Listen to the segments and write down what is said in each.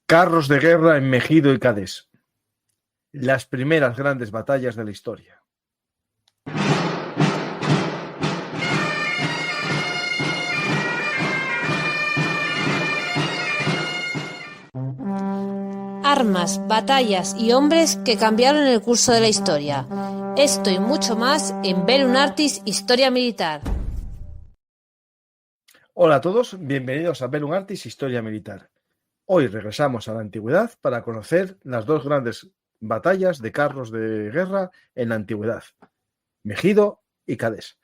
Carros de guerra en Megido y Cadés. Las primeras grandes batallas de la historia. Armas, batallas y hombres que cambiaron el curso de la historia. Esto y mucho más en Bellum Artis Historia Militar. Hola a todos, bienvenidos a Bellum Artis Historia Militar. Hoy regresamos a la antigüedad para conocer las dos grandes batallas de carros de guerra en la antigüedad, Megido y Cadés.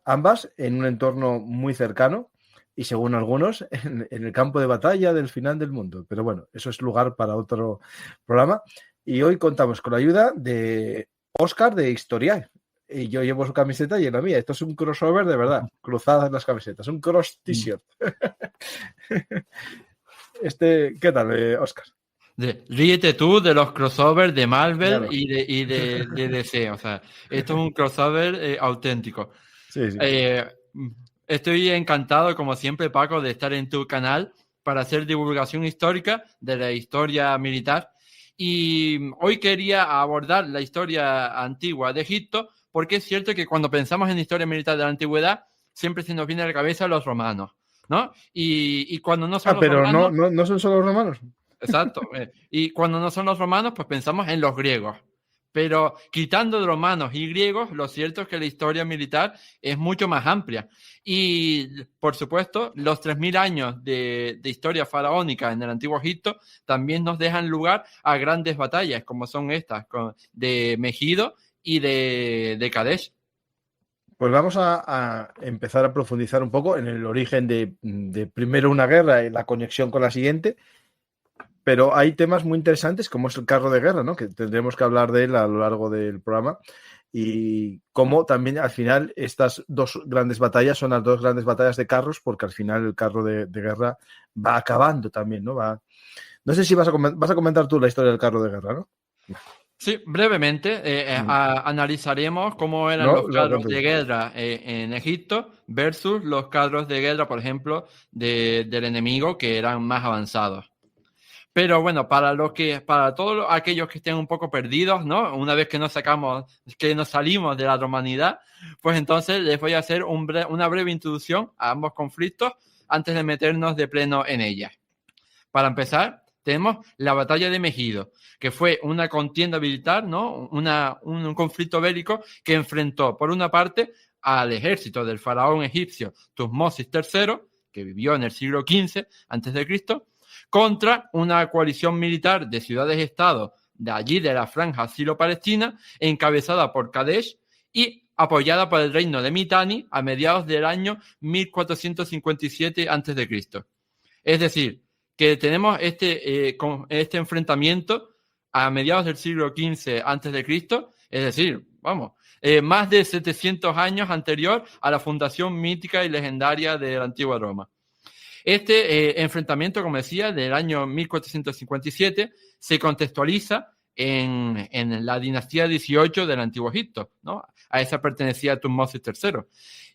Ambas en un entorno muy cercano y, según algunos, en el campo de batalla del final del mundo. Pero bueno, eso es lugar para otro programa. Y hoy contamos con la ayuda de Óscar de Historia. Y yo llevo su camiseta y en la mía. Esto es un crossover de verdad, cruzadas las camisetas, un cross t-shirt. ¿Qué tal, Óscar? Ríete tú de los crossovers de Marvel, claro, y de DC. O sea, esto es un crossover auténtico. Sí, sí. Estoy encantado, como siempre, Paco, de estar en tu canal para hacer divulgación histórica de la historia militar. Y hoy quería abordar la historia antigua de Egipto, porque es cierto que cuando pensamos en historia militar de la antigüedad, siempre se nos viene a la cabeza los romanos, ¿no? Y cuando no son los pero romanos... no son solo los romanos. Exacto. Y cuando no son los romanos, pues pensamos en los griegos. Pero quitando romanos y griegos, lo cierto es que la historia militar es mucho más amplia. Y, por supuesto, los 3.000 años de historia faraónica en el Antiguo Egipto también nos dejan lugar a grandes batallas, como son estas, de Megido y de Kadesh. Pues vamos a empezar a profundizar un poco en el origen de primero una guerra y la conexión con la siguiente. Pero hay temas muy interesantes como es el carro de guerra, ¿no? Que tendremos que hablar de él a lo largo del programa, y cómo también al final estas dos grandes batallas son las dos grandes batallas de carros, porque al final el carro de guerra va acabando también, ¿no? No sé si vas a comentar tú la historia del carro de guerra, ¿no? Sí, brevemente analizaremos cómo eran los carros de guerra en Egipto versus los carros de guerra, por ejemplo, del enemigo, que eran más avanzados. Pero bueno, para todos aquellos que estén un poco perdidos, ¿no? Una vez que nos salimos de la romanidad, pues entonces les voy a hacer una breve introducción a ambos conflictos antes de meternos de pleno en ellas. Para empezar, tenemos la batalla de Megido, que fue una contienda militar, ¿no? Un conflicto bélico que enfrentó, por una parte, al ejército del faraón egipcio Tutmosis III, que vivió en el siglo XV a.C., contra una coalición militar de ciudades-estado de allí, de la franja silo-palestina, encabezada por Kadesh y apoyada por el reino de Mitanni a mediados del año 1457 a.C. Es decir, que tenemos este enfrentamiento a mediados del siglo XV a.C., es decir, más de 700 años anterior a la fundación mítica y legendaria de la antigua Roma. Este enfrentamiento, como decía, del año 1457, se contextualiza en la dinastía 18 del Antiguo Egipto, ¿no? A esa pertenecía Tutmosis III.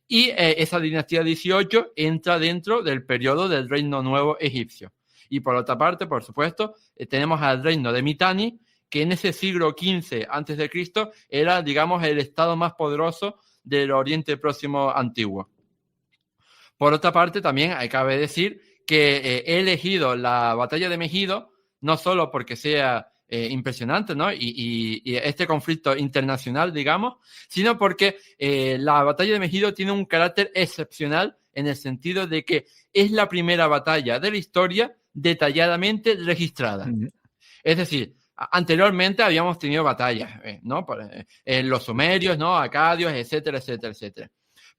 Y esa dinastía 18 entra dentro del periodo del Reino Nuevo egipcio. Y por otra parte, por supuesto, tenemos al reino de Mitanni, que en ese siglo XV a.C. era, digamos, el estado más poderoso del Oriente Próximo antiguo. Por otra parte, también cabe decir que he elegido la batalla de Megido no solo porque sea impresionante, ¿no? Y este conflicto internacional, digamos, sino porque la batalla de Megido tiene un carácter excepcional en el sentido de que es la primera batalla de la historia detalladamente registrada. Es decir, anteriormente habíamos tenido batallas, ¿no? Los sumerios, ¿no? Acadios, etcétera, etcétera, etcétera.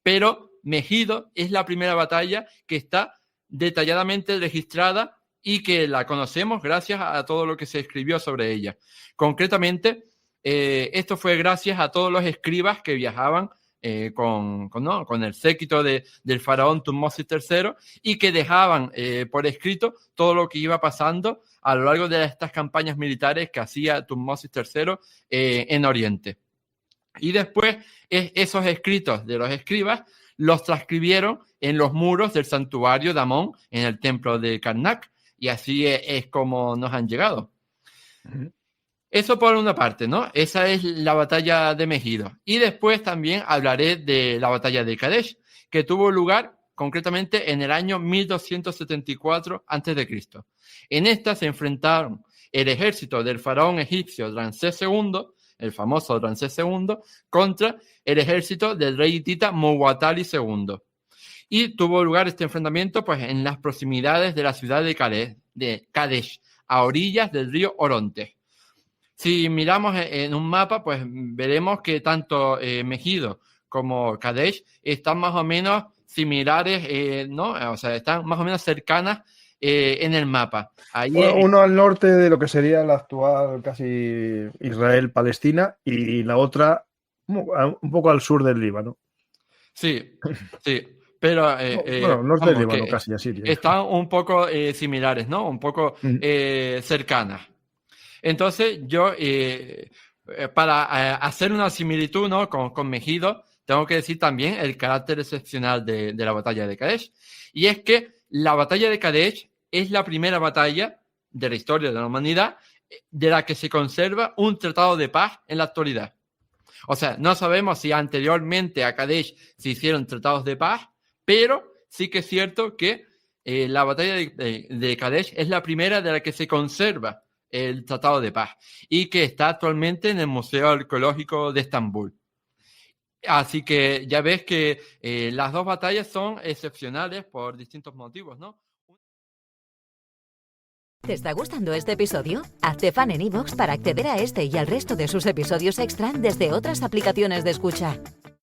Pero Megido es la primera batalla que está detalladamente registrada y que la conocemos gracias a todo lo que se escribió sobre ella. Concretamente, esto fue gracias a todos los escribas que viajaban con el séquito del faraón Tutmosis III y que dejaban por escrito todo lo que iba pasando a lo largo de estas campañas militares que hacía Tutmosis III en Oriente. Y después esos escritos de los escribas los transcribieron en los muros del santuario de Amón, en el templo de Karnak, Y así es como nos han llegado. Eso por una parte, ¿no? Esa es la batalla de Megido. Y después también hablaré de la batalla de Kadesh, que tuvo lugar concretamente en el año 1274 a.C. En esta se enfrentaron el ejército del faraón egipcio Ramsés II, el famoso Ramsés II, contra el ejército del rey hitita Muwatalli II. Y tuvo lugar este enfrentamiento pues, en las proximidades de la ciudad de Kadesh, a orillas del río Orontes. Si miramos en un mapa, pues veremos que tanto Megido como Kadesh están más o menos similares, ¿no? O sea, están más o menos cercanas en el mapa. Ahí uno al norte de lo que sería la actual casi Israel-Palestina y la otra un poco al sur del Líbano. Sí, sí. Pero bueno, norte del Líbano, casi así. Están un poco similares, ¿no? Un poco cercanas. Entonces, yo, para hacer una similitud, ¿no? con Megido, tengo que decir también el carácter excepcional de la batalla de Kadesh. Y es que la batalla de Kadesh es la primera batalla de la historia de la humanidad de la que se conserva un tratado de paz en la actualidad. O sea, no sabemos si anteriormente a Kadesh se hicieron tratados de paz, pero sí que es cierto que la batalla de Kadesh es la primera de la que se conserva el Tratado de Paz y que está actualmente en el Museo Arqueológico de Estambul. Así que ya ves que las dos batallas son excepcionales por distintos motivos, ¿no? ¿Te está gustando este episodio? Hazte fan en iVoox para acceder a este y al resto de sus episodios extra desde otras aplicaciones de escucha.